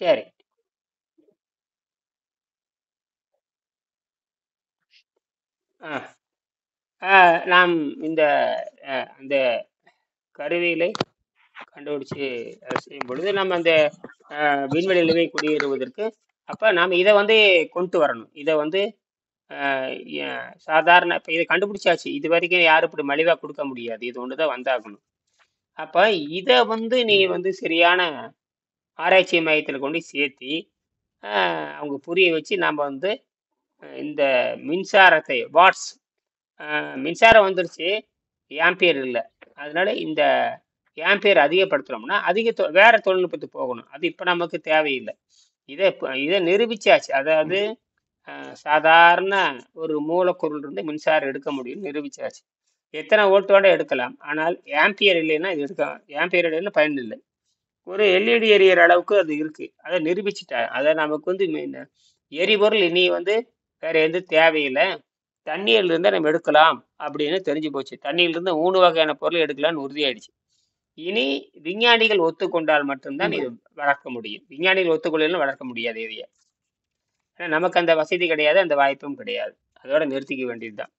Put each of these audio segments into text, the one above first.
சரி. ஆ ஆ, நாம் இந்த அந்த கருவிகளை கண்டுபிடிச்சு செய்யும் பொழுது நம்ம அந்த விண்வெளியில போய் குடியேறுவதற்கு அப்ப நாம இதை வந்து கொண்டு வரணும். இதை வந்து சாதாரண இப்ப இதை கண்டுபிடிச்சாச்சு. இது வரைக்கும் யாரும் இப்படி மலிவா கொடுக்க முடியாது. இது ஒண்ணுதான் வந்தாகணும். அப்ப இத வந்து நீ வந்து சரியான ஆராய்ச்சி மையத்துல கொண்டு சேர்த்தி அவங்க புரிய வச்சு நம்ம வந்து இந்த மின்சாரத்தை வாட்ஸ் மின்சாரம் வந்துருச்சு, ஆம்பியர் இல்ல. அதனால இந்த ஆம்பியர் அதிகப்படுத்துறோம்னா வேற தொழில்நுட்பத்துக்கு போகணும். அது இப்ப நமக்கு தேவையில்லை. இதை நிரூபிச்சாச்சு. அதாவது சாதாரண ஒரு மூலக்கூறில் இருந்து மின்சாரம் எடுக்க முடியும் நிரூபிச்சாச்சு. எத்தனை வோல்ட்டோட எடுக்கலாம். ஆனால் ஆம்பியர் இல்லைன்னா இது எடுக்க ஆம்பியர் இல்லைன்னா பயன் இல்லை. ஒரு எல்இடி எரியற அளவுக்கு அது இருக்கு. அதை நிரூபிச்சுட்டா. அதை நமக்கு வந்து எரிபொருள் இனி வந்து வேற எந்த தேவையில்லை. தண்ணீர்ல இருந்தா நம்ம எடுக்கலாம் அப்படின்னு தெரிஞ்சு போச்சு. தண்ணியில இருந்து 3 வகையான பொருள் எடுக்கலாம்னு உறுதியாயிடுச்சு. இனி விஞ்ஞானிகள் ஒத்துக்கொண்டால் மட்டும்தான் இது வளர்க்க முடியும். விஞ்ஞானிகள் ஒத்துக்கொள்ளலாம் வளர்க்க முடியாது இதைய. ஏன்னா நமக்கு அந்த வசதி கிடையாது, அந்த வாய்ப்பும் கிடையாது. அதோட நிறுத்திக்க வேண்டியதுதான்.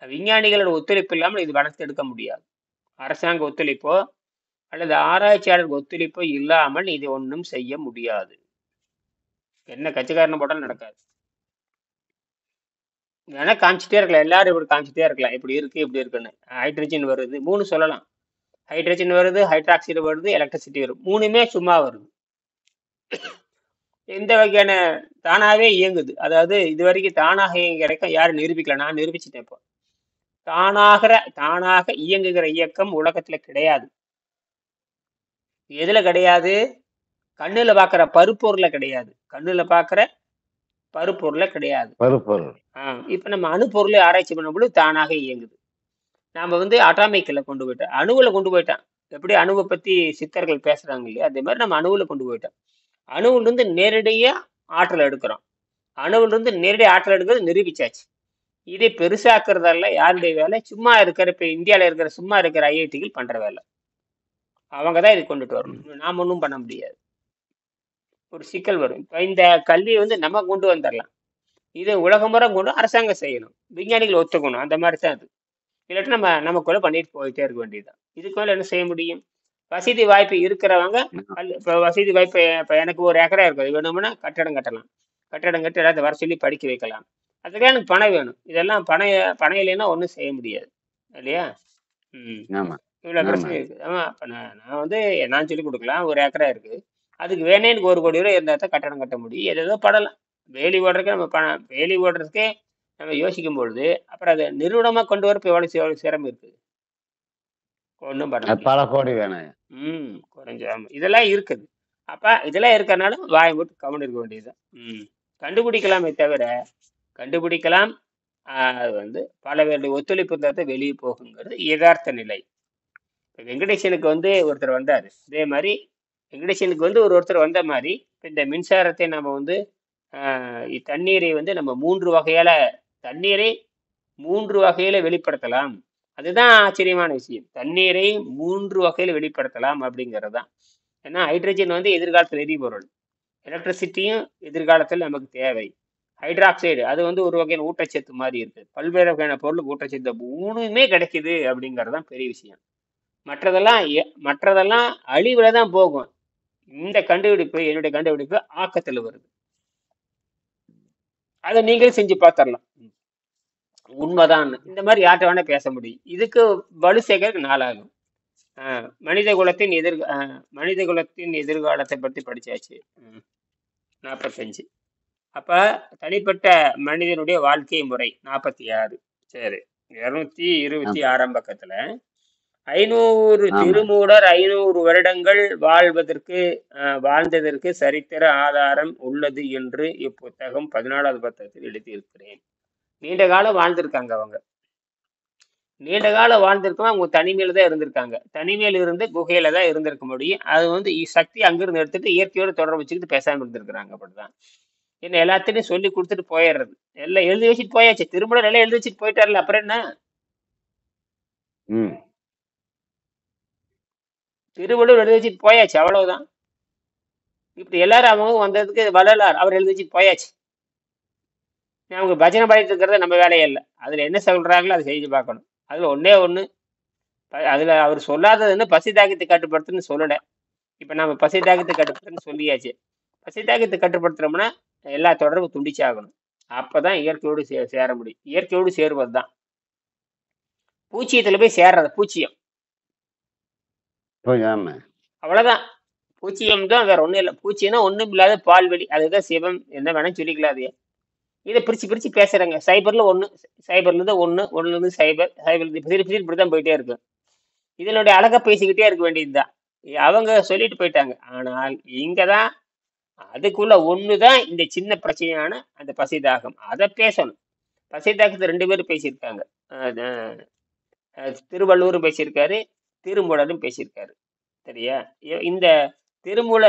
விஞ்ஞானிகளோட ஒத்துழைப்பு இல்லாமல் இது வளர்த்து எடுக்க முடியாது. அரசாங்க ஒத்துழைப்போ அல்லது ஆராய்ச்சியாளர் ஒத்துழைப்போ இல்லாமல் இது ஒன்றும் செய்ய முடியாது. என்ன கட்சிக்காரனை போட்டாலும் நடக்காது. வேணா காமிச்சிட்டே இருக்கலாம். எல்லாரும் இப்படி காமிச்சிட்டே இருக்கலாம். இப்படி இருக்கு இப்படி இருக்குன்னு. ஹைட்ரஜன் வருது 3 சொல்லலாம். ஹைட்ரஜன் வருது, ஹைட்ராக்சைடு வருது, எலக்ட்ரிசிட்டி வரும். 3மே சும்மா வருது. எந்த வகையான தானாவே இயங்குது. அதாவது இது வரைக்கும் தானாக இயங்க யாரும் நிரூபிக்கல. நான் நிரூபிச்சுட்டேன். இப்போ தானாக இயங்குகிற இயக்கம் உலகத்துல கிடையாது. எதுல கிடையாது? கண்ணுல பாக்குற பருப்பொருள்ல கிடையாது. கண்ணுல பாக்குற பருப்பொருள்ல கிடையாது. பருப்பொருள். இப்ப நம்ம அணுப்பொருளை ஆராய்ச்சி பண்ணும்போது தானாக இயங்குது. நாம வந்து அட்டாமிக்ல கொண்டு போயிட்டோம், அணுவுல கொண்டு போயிட்டான். எப்படி அணுவை பத்தி சித்தர்கள் பேசுறாங்க இல்லையா, அதே மாதிரி நம்ம அணுவுல கொண்டு போயிட்டோம். அணுவுல இருந்து நேரடியா ஆற்றல் எடுக்கிறோம். அணுவுல இருந்து நேரடியா ஆற்றல் எடுக்கிறது நிரூபிச்சாச்சு. இதை பெருசாக்குறதல்ல யாருடைய வேலை? சும்மா இருக்கிற இப்ப இந்தியாவில இருக்கிற சும்மா இருக்கிற ஐஐடிகள் பண்ற வேலை. அவங்கதான் இதை கொண்டுட்டு வரணும். நாம ஒன்றும் பண்ண முடியாது. ஒரு சிக்கல் வரும். இப்ப இந்த கல்வியை வந்து நம்ம கொண்டு வந்துடலாம். இதை உலகமுறை கொண்டு அரசாங்கம் செய்யணும், விஞ்ஞானிகள் ஒத்துக்கணும். அந்த மாதிரி தான் அது. இல்லாட்டி நமக்குள்ள பண்ணிட்டு போயிட்டே இருக்க வேண்டியதுதான். இதுக்கு மேல என்ன செய்ய முடியும்? வசதி வாய்ப்பு இருக்கிறவங்க இப்ப வசதி வாய்ப்பு இப்ப எனக்கு 1 ஏக்கரா இருக்குது, வேணும்னா கட்டடம் கட்டலாம். கட்டடம் கட்டி எல்லாத்தையும் வர சொல்லி படிக்க வைக்கலாம். அதுக்கெல்லாம் எனக்கு பணம் வேணும். இதெல்லாம் பணம் இல்லைன்னா ஒன்றும் செய்ய முடியாது இல்லையா? இவ்வளவு பிரச்சனை இருக்கு. ஆமா, அப்ப நான் வந்து நான் சொல்லி கொடுக்கலாம். 1 ஏக்கரா இருக்கு, அதுக்கு வேணே எனக்கு 1 கோடி ரூபாய் இருந்தா தான் கட்டடம் கட்ட முடியும். ஏதோ படலாம். வேலி ஓடுறதுக்கு நம்ம வேலி ஓடுறதுக்கே நம்ம யோசிக்கும் பொழுது அப்புறம் அதை நிறுவனமா கொண்டு வரப்ப எவ்வளவு சிரமம் இருக்கு. ஒன்றும் பண்ண முடியாது. பல கோடி வேணும். குறைஞ்ச இதெல்லாம் இருக்குது. அப்ப இதெல்லாம் இருக்கறனால வாயை போட்டு கவனம் இருக்க வேண்டியதுதான். கண்டுபிடிக்கலாமே தவிர கண்டுபிடிக்கலாம். அது வந்து பல பேருடைய ஒத்துழைப்பு இருந்தால் வெளியே போகுங்கிறது யதார்த்த நிலை. வெங்கடேசனுக்கு வந்து ஒருத்தர் வந்தாரு. அதே மாதிரி வெங்கடேசனுக்கு வந்து ஒருத்தர் வந்த மாதிரி இந்த மின்சாரத்தை நம்ம வந்து தண்ணீரை வந்து நம்ம 3 வகையால தண்ணீரை 3 வகையில வெளிப்படுத்தலாம். அதுதான் ஆச்சரியமான விஷயம். தண்ணீரை 3 வகையில வெளிப்படுத்தலாம் அப்படிங்கிறது தான். ஏன்னா ஹைட்ரஜன் வந்து எதிர்காலத்தில் எரிபொருள், எலக்ட்ரிசிட்டியும் எதிர்காலத்தில் நமக்கு தேவை. ஹைட்ராக்சைடு அது வந்து ஒரு வகையான ஊட்டச்சத்து மாதிரி இருக்கு. பல்வேறு வகையான பொருளுக்கு ஊட்டச்சத்து 3மே கிடைக்குது அப்படிங்கிறது தான் பெரிய விஷயம். மற்றதெல்லாம் அழிவுல தான் போகும். இந்த கண்டுபிடிப்பு, என்னுடைய கண்டுபிடிப்பு ஆக்கத்துல வருது. அதை நீங்களே செஞ்சு பார்த்துடலாம். உண்மைதான். இந்த மாதிரி யார்கிட்ட வேணா பேச முடியும். இதுக்கு வலு சேர்க்கறதுக்கு நாளாகும். மனித குலத்தின் எதிர்காலத்தை பற்றி படிச்சாச்சு. 45. அப்ப தனிப்பட்ட மனிதனுடைய வாழ்க்கை முறை 46. சரி, 226 பக்கத்துல 500 திருமூலர் 500 வருடங்கள் வாழ்ந்ததற்கு சரித்திர ஆதாரம் உள்ளது என்று இப்புத்தகம் 14வது பக்கத்தில் எழுதியிருக்கிறேன். நீண்ட காலம் வாழ்ந்திருக்காங்க. அவங்க நீண்ட காலம் வாழ்ந்திருக்கோம். அவங்க தனிமையில தான் இருந்திருக்காங்க. தனிமையில இருந்து குகையில தான் இருந்திருக்க முடியும். அது வந்து சக்தி அங்கிருந்து எடுத்துட்டு இயற்கையோட தொடர்பு வச்சுக்கிட்டு பேசாம இருந்திருக்கிறாங்க. அப்படிதான். என்ன எல்லாத்தையும் சொல்லி கொடுத்துட்டு போயிடுறது. எல்லாம் எழுதி வச்சுட்டு போயாச்சு. திருமணம் எல்லாம் எழுதி வச்சுட்டு போயிட்டாருல, அப்புறம் என்ன? திருவள்ளுவர் எழுதி வச்சுட்டு போயாச்சு, அவ்வளவுதான். இப்படி எல்லாரும் அவங்க வந்ததுக்கு வள்ளலார் அவர் எழுதி வச்சு போயாச்சு. அவங்க பஜனை பாடிட்டு இருக்கிறது நம்ம வேலையே இல்லை. அதுல என்ன சொல்றாங்களோ அதை செஞ்சு பார்க்கணும். அதுல ஒண்ணே ஒண்ணு, அதுல அவர் சொல்லாததுன்னு பசி தாகத்தை கட்டுப்படுத்துன்னு சொல்லல. இப்ப நம்ம பசி தாகத்தை கட்டுப்படுத்துன்னு சொல்லியாச்சு. பசி தாகத்தை கட்டுப்படுத்துறோம்னா எல்லா தொடர்பும் துண்டிச்சாகணும். அப்பதான் இயற்கையோடு சேர முடியும். இயற்கையோடு சேருவது தான். பூச்சியத்துல போய் சேர்றது பூச்சியம், ஆமா அவ்வளவுதான். பூச்சியம் தான், வேற ஒண்ணும் இல்லை. பூச்சியம்னா ஒண்ணும் இல்லாத பால்வெளி, அதுதான் சிவம், என்ன வேணா சொல்லிக்கலாம். அது இதை பிரிச்சு பிரிச்சு பேசுறாங்க. சைபர்ல ஒண்ணு, சைபர்ல இருந்து ஒண்ணு, ஒண்ணுல இருந்து சைபர், சைபர்ல இருந்து பிரிச்சு இப்படிதான் போயிட்டே இருக்கு. இதனுடைய அழகா பேசிக்கிட்டே இருக்க வேண்டியதுதான். அவங்க சொல்லிட்டு போயிட்டாங்க. ஆனால் இங்கதான் அதுக்குள்ள ஒண்ணுதான் இந்த சின்ன பிரச்சனையான அந்த பசிதாகம். அதை பேசணும். பசிதாகத்தை 2 பேரும் பேசியிருக்காங்க. திருவள்ளுவரும் பேசியிருக்காரு, திருமூலரும் பேசியிருக்காரு. சரியா? இந்த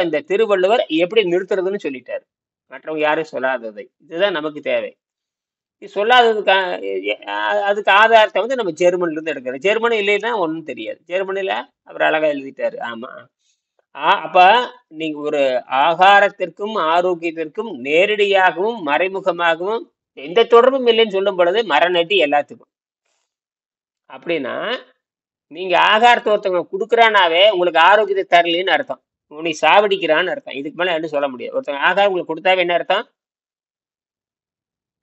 இந்த திருவள்ளுவர் எப்படி நிறுத்துறதுன்னு சொல்லிட்டாரு, மற்றவங்க யாரும் சொல்லாததை. இதுதான் நமக்கு தேவை. இது சொல்லாததுக்கு அதுக்கு ஆதாரத்தை வந்து நம்ம ஜெர்மன்ல இருந்து எடுக்கிறோம். ஜெர்மனி இல்லைன்னா ஒன்றும் தெரியாது. ஜெர்மனில அவர் அழகா எழுதிட்டாரு. ஆமா. அப்ப நீங்க ஒரு ஆகாரத்திற்கும் ஆரோக்கியத்திற்கும் நேரடியாகவும் மறைமுகமாகவும் எந்த தொடர்பும் இல்லைன்னு சொல்லும் பொழுது மரநட்டி எல்லாத்துக்கும். அப்படின்னா நீங்க ஆகாரத்தை ஒருத்தவங்க கொடுக்குறானாவே உங்களுக்கு ஆரோக்கியத்தை தரலன்னு அர்த்தம். உன்னை சாவடிக்கிறான்னு அர்த்தம். இதுக்கு மேல என்ன சொல்ல முடியாது. ஒருத்தவங்க ஆகாரம் உங்களுக்கு கொடுத்தாவே என்ன அர்த்தம்?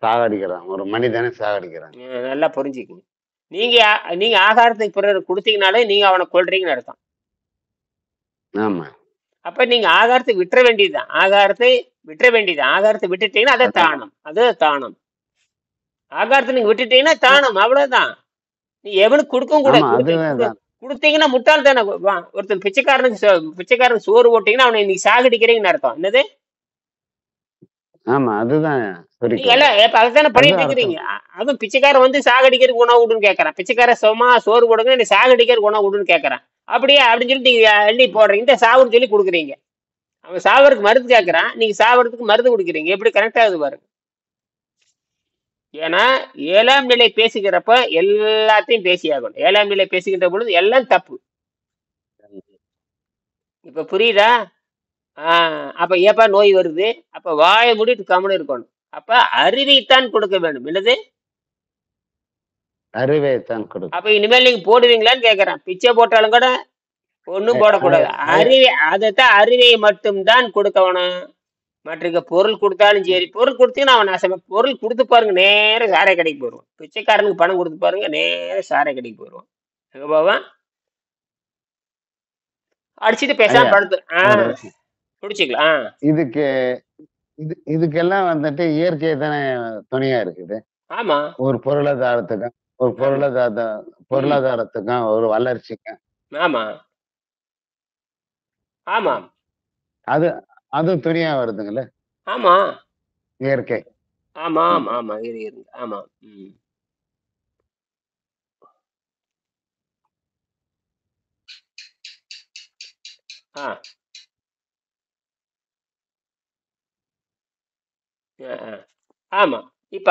சாகடிக்கிறான், ஒரு மனிதனை சாகடிக்கிறான். நல்லா புரிஞ்சுக்கணும். நீங்க ஆகாரத்துக்கு பிறகு கொடுத்தீங்கனாலே நீங்க அவனை கொல்றீங்கன்னு அர்த்தம். ஆமா. அப்ப நீங்க ஆகாரத்தை விட்டுற வேண்டியதுதான். ஆகாரத்தை விட்டுற வேண்டியதுதான். ஆகாரத்தை விட்டுட்டீங்கன்னா அதை தானம். அது தானம். ஆகாரத்தை நீங்க விட்டுட்டீங்கன்னா தானம். அவ்வளவுதான். நீ எவனுக்கு கொடுக்கவும் கூட கொடுத்தீங்கன்னா முட்டாள் தானே. ஒருத்தன் பிச்சைக்காரனுக்கு சோறு போட்டீங்கன்னா அவனை நீ சாகடிக்கிறீங்கன்னு அர்த்தம். என்னது? ஆமா, அதுதான். அதுதானே பண்ணிட்டு இருக்கிறீங்க. அதுவும் பிச்சைக்காரன் வந்து சாகடிக்கிறதுக்கு உணவு விடுன்னு கேட்கறான். பிச்சைக்காரன் சும்மா சோறு போடுங்க, நீ சாகடிக்கிறதுக்கு உணவு விடுன்னு கேட்கறான். அப்படியே அப்படின்னு சொல்லி நீங்க எண்ணி போடுறீங்க. இந்த சாவுன்னு சொல்லி கொடுக்குறீங்க. அவன் சாவறதுக்கு மருந்து கேட்கறான், நீங்க சாவறதுக்கு மருந்து கொடுக்குறீங்க. எப்படி கரெக்ட் ஆகுது பாருங்க. ஏன்னா 7ஆம் நிலை பேசுகிறப்ப எல்லாத்தையும் பேசியாகணும். 7ஆம் நிலை பேசுகின்ற பொழுது எல்லாம் தப்பு. இப்ப புரியுதா? அப்ப ஏப்பா நோய் வருது? அப்ப வாயை மூடிட்டு கம்முன்னு இருக்கணும். அப்ப அறிவைத்தான் கொடுக்க வேண்டும். என்னது? அறிவைத்தான் கொடுக்க. அப்ப இனிமேல் நீங்க போடுவீங்களான்னு கேக்குறேன். பிச்சை போட்டாலும் கூட ஒண்ணும் போடக்கூடாது. அதைத்தான் அறிவை மட்டும்தான் கொடுக்கணும். மற்ற பொருள் கொடுத்தாலும் சரி, பொருள் கொடுத்தீங்கன்னா அவன் நாசமா. பொருள் கொடுத்து பாருங்க, நேர சாரை கடைக்கு போயிடுவான். பிச்சைக்காரனுக்கு பணம் கொடுத்து பாருங்க, நேர சாரை கடைக்கு போயிடுவான். எங்க போவான்? அடிச்சுட்டு பேசாம படுத்து குடிச்சுக்கலாம். இதுக்கெல்லாம் வந்துட்டு இயற்கை தானே துணையா இருக்குது. ஆமா. ஒரு பொருளாதாரத்துக்கும் ஒரு வளர்ச்சிக்கும். ஆமா ஆமா, அது துணியா வருதுங்களே. ஆமா, இயற்கை. ஆமா ஆமா ஆமா, ஆமா. ஆமா. இப்ப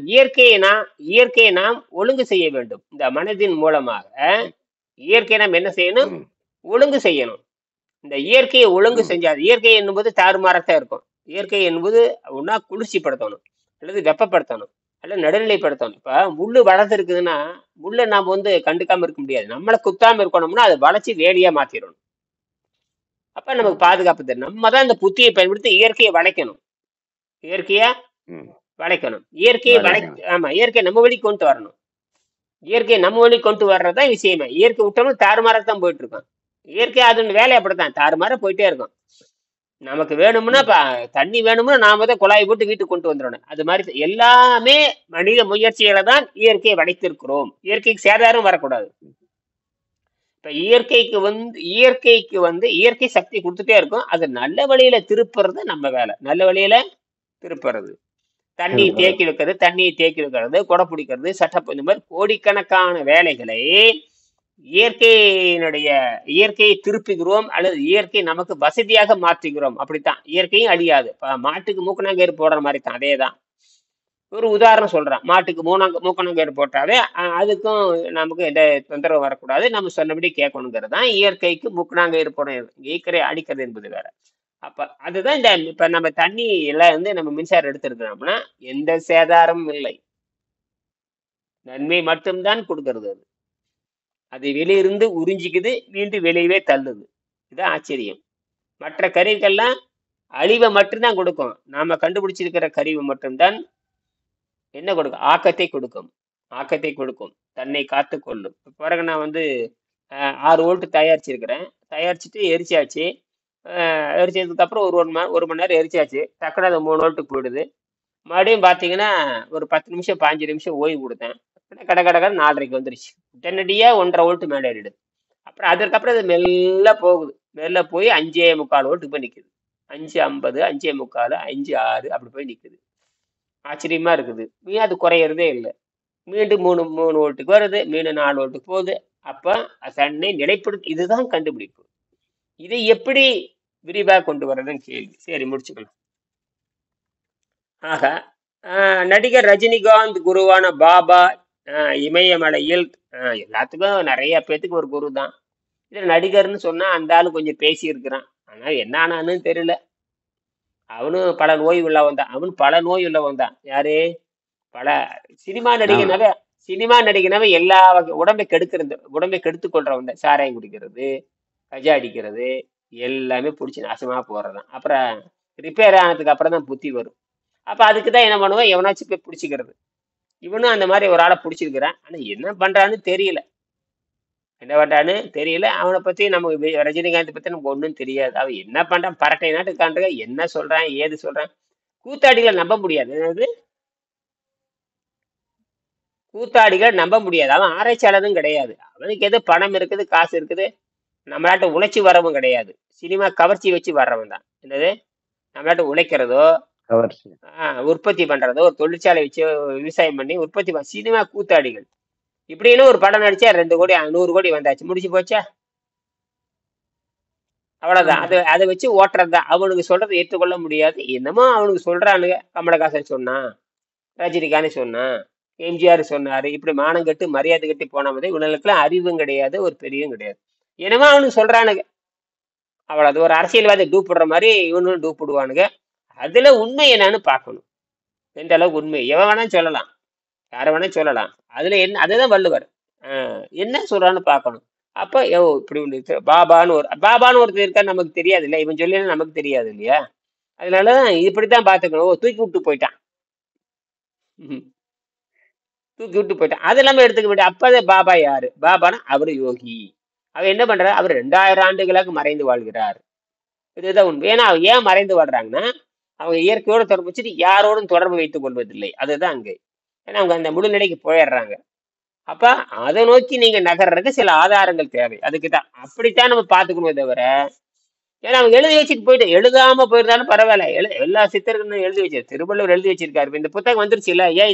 இயற்கையை நாம் ஒழுங்கு செய்ய வேண்டும். இந்த மனதின் மூலமாக இயற்கையை நாம் என்ன செய்யணும்? ஒழுங்கு செய்யணும். இந்த இயற்கையை ஒழுங்கு செஞ்சாது. இயற்கை என்பது தாறுமாறத்தான் இருக்கும். இயற்கை என்பது ஒன்னா குளிர்ச்சிப்படுத்தணும், அல்லது வெப்பப்படுத்தணும், அல்லது நடுநிலைப்படுத்தணும். இப்ப முள்ளு வளர்ந்து இருக்குதுன்னா முள்ளை நாம வந்து கண்டுக்காம இருக்க முடியாது. நம்மளை குத்தாம இருக்கணும்னா அதை வளைச்சு வேலியா மாத்திடணும். அப்ப நமக்கு பாதுகாப்பு தரும். நம்ம தான் இந்த புத்தியை பயன்படுத்தி இயற்கையை வளைக்கணும். இயற்கையை வளைக்கணும். ஆமா, இயற்கை நம்ம வழி கொண்டு வரணும். இயற்கையை நம்ம வழி கொண்டு வர்றதுதான் விஷயமே. இயற்கை விட்டோம்னா தாறுமாறத்தான் போயிட்டு இருக்கோம். இயற்கை அதன் வேலை அப்படித்தான், தாறுமாற போயிட்டே இருக்கும். நமக்கு வேணும்னா தண்ணி வேணும்னா நாம தான் குழாய் போட்டு வீட்டுக்கு கொண்டு வந்துடணும். அது மாதிரி எல்லாமே மனித முயற்சிகளை தான் இயற்கையை வளைத்திருக்கிறோம். இயற்கைக்கு சேதாரம் வரக்கூடாது. இப்ப இயற்கைக்கு வந்து இயற்கை சக்தி கொடுத்துட்டே இருக்கும். அது நல்ல வழியில திருப்புறது நம்ம வேலை. நல்ல வழியில திருப்புறது, தண்ணியை தேக்கி வைக்கிறது, கொடை பிடிக்கிறது, சட்டை, இந்த மாதிரி கோடிக்கணக்கான வேலைகளை இயற்கையை திருப்புகிறோம், அல்லது இயற்கை நமக்கு வசதியாக மாற்றுகிறோம். அப்படித்தான். இயற்கையும் அழியாது. மாட்டுக்கு மூக்கணாங்கயிறு போடுற மாதிரி தான். அதேதான். ஒரு உதாரணம் சொல்றேன். மாட்டுக்கு மூக்கணாங்கயிறு போட்டாவே அதுக்கும் நமக்கு எந்த தொந்தரவு வரக்கூடாது. நம்ம சொன்னபடி கேட்கணுங்கிறது தான் இயற்கைக்கு மூக்கணாங்கயிறு போட. இயற்கையை அழிக்கிறது என்பது வேற. அப்ப அதுதான் இப்ப நம்ம தண்ணி எல்லாம் வந்து நம்ம மின்சாரம் எடுத்திருக்கிறோம்னா எந்த சேதாரமும் இல்லை, நன்மை மட்டும்தான் கொடுக்கறது. அது அது வெளியிருந்து உறிஞ்சிக்குது, மீண்டும் வெளியவே தள்ளுது. இதுதான் ஆச்சரியம். மற்ற கருவிகள்லாம் அழிவை மட்டும்தான் கொடுக்கும். நாம கண்டுபிடிச்சிருக்கிற கருவி மட்டும்தான் என்ன கொடுக்கும்? ஆக்கத்தை கொடுக்கும். ஆக்கத்தை கொடுக்கும், தன்னை காத்து கொள்ளும். இப்ப பாருங்க, நான் வந்து 6 வோல்ட் தயாரிச்சிருக்கிறேன். தயாரிச்சுட்டு எரிச்சாச்சு. எரிச்சதுக்கு அப்புறம் ஒரு மணி நேரம் எரிச்சாச்சு. டக்குனு அது 3 வோல்ட்டுக்கு போயிடுது. மறுபடியும் பார்த்தீங்கன்னா ஒரு 10 நிமிஷம் 15 நிமிஷம் ஓய்வு கொடுத்தேன். கட கட கடன்னு 4:30க்கு வந்துருச்சு. உடனடியா 1.5 வோல்ட் மேலே ஏறிடுது. அப்புறம் அதற்கப்புறம் அது மெல்ல போகுது. மெல்ல போய் 5.25 வோல்ட்டுக்கு போய் நிக்குது. 5.50, 5.45, 5.6 அப்படி போய் நிக்குது. ஆச்சரியமா இருக்குது. அது குறையறதே இல்லை. மீண்டும் 3 வோல்ட்டுக்கு வருது, மீண்டும் 4 வோல்ட்டுக்கு போகுது. அப்ப தன்னை நிலைப்படுத்தி, இதுதான் கண்டுபிடிப்பு. இதை எப்படி விரிவாக கொண்டு வர்றதுன்னு கேள்வி. சரி, முடிச்சுக்கலாம். ஆக நடிகர் ரஜினிகாந்த் குருவான பாபா இமயமலையில் எல்லாத்துக்கும் நிறைய பேத்துக்கு ஒரு குரு தான். இதுல நடிகர்னு சொன்னா அந்த ஆளு கொஞ்சம் பேசி இருக்கிறான். ஆனா என்ன ஆனான்னு தெரியல. அவனும் பல நோய் உள்ளவன் தான். அவன் பல நோய் உள்ளவன் தான். யாரு? பல சினிமா நடிகனாவே சினிமா நடிகனாவே எல்லா உடம்பை கெடுக்கிறது, உடம்பை கெடுத்து கொள்றவன் தான். சாராயம் குடிக்கிறது, கஜா அடிக்கிறது, எல்லாமே பிடிச்சி நாசமா போறதான். அப்புறம் ரிப்பேர் ஆனதுக்கு அப்புறம் தான் புத்தி வரும். அப்ப அதுக்குதான் என்ன பண்ணுவேன், எவனாச்சும் போய் பிடிச்சிக்கிறது. இவனும் அந்த மாதிரி ஒரு ஆளை பிடிச்சிருக்கிறான். ஆனா என்ன பண்றான்னு தெரியல. அவனை பத்தி நமக்கு ரஜினிகாந்த் பத்தி நமக்கு ஒன்றும் தெரியாது. அவன் என்ன பண்றான், பரட்டை நாட்டு காண்ற, என்ன சொல்றான், ஏது சொல்றான். கூத்தாடிகளை நம்ப முடியாது. அதாவது கூத்தாடிகளை நம்ப முடியாது. அவன் ஆராய்ச்சியாளரும் கிடையாது. அவனுக்கு எது பணம் இருக்குது, காசு இருக்குது. நம்மளாட்ட உழைச்சி வரவும் கிடையாது. சினிமா கவர்ச்சி வச்சு வர்றவன் தான். என்னது, நம்மளாட்ட உழைக்கிறதோ உற்பத்தி பண்றதோ, ஒரு தொழிற்சாலை வச்சு விவசாயம் பண்ணி உற்பத்தி சினிமா கூத்தாடிகள். இப்படின்னு ஒரு படம் நடிச்சா 2 கோடி 100 கோடி வந்தாச்சு, முடிச்சு போச்சா? அவ்வளவுதான். அதை வச்சு ஓட்டுறதுதான். அவனுக்கு சொல்றதை ஏற்றுக்கொள்ள முடியாது. என்னமோ அவனுக்கு சொல்றானுங்க. கமலஹாசன் சொன்னான், ரஜினிகாந்த் சொன்னான், எம்ஜிஆர் சொன்னாரு. இப்படி மானம் கட்டு மரியாதை கட்டி போன போதே இவனுக்குலாம் அறிவும் கிடையாது, ஒரு பெரியும் கிடையாது. என்னமோ அவனுக்கு சொல்றானுங்க, அவ்வளவு. ஒரு அரசியல்வாதி டூப்பிடுற மாதிரி இவனும் டூப்பிடுவானுங்க. அதுல உண்மை என்னன்னு பார்க்கணும். எந்த அளவுக்கு உண்மை எவன் வேணா சொல்லலாம், யார வேணா சொல்லலாம். அதுல என்ன, அதுதான் வள்ளுவர் என்ன சொல்றான்னு பார்க்கணும். அப்ப இப்படி ஒன்று பாபான்னு ஒருத்தர் இருக்கா, நமக்கு தெரியாது இல்ல. இவன் சொல்லி நமக்கு தெரியாது இல்லையா? அதனாலதான் இப்படித்தான் பாத்துக்கணும். தூக்கி விட்டு போயிட்டான், தூக்கி விட்டு போயிட்டான். அது இல்லாம எடுத்துக்க வேண்டிய. அப்பதான் பாபா யாரு? பாபானா அவரு யோகி. அவர் என்ன பண்றாரு? அவர் 2000 ஆண்டுகளாக மறைந்து வாழ்கிறார். இதுதான் உண்மை. ஏன்னா அவங்க ஏன் மறைந்து வாழ்றாங்கன்னா, அவங்க இயற்கையோடு தொடர்பு வச்சுட்டு யாரோடும் தொடர்பு வைத்துக் கொள்வதில்லை. அதுதான் அங்கே. ஏன்னா அவங்க அந்த முழுநிலைக்கு போயிடுறாங்க. அப்ப அதை நோக்கி நீங்க நகர்றதுக்கு சில ஆதாரங்கள் தேவை. அதுக்குதான். அப்படித்தான் நம்ம பாத்துக்கணும் தவிர, ஏன்னா அவங்க எழுதி வச்சுட்டு போயிட்டு, எழுதாம போயிருந்தாலும் பரவாயில்ல. எல்லா சித்தர்களும் எழுதி வச்சு, திருவள்ளுவர் எழுதி வச்சிருக்காரு. இந்த புத்தகம் வந்துருச்சு இல்ல, ஏன்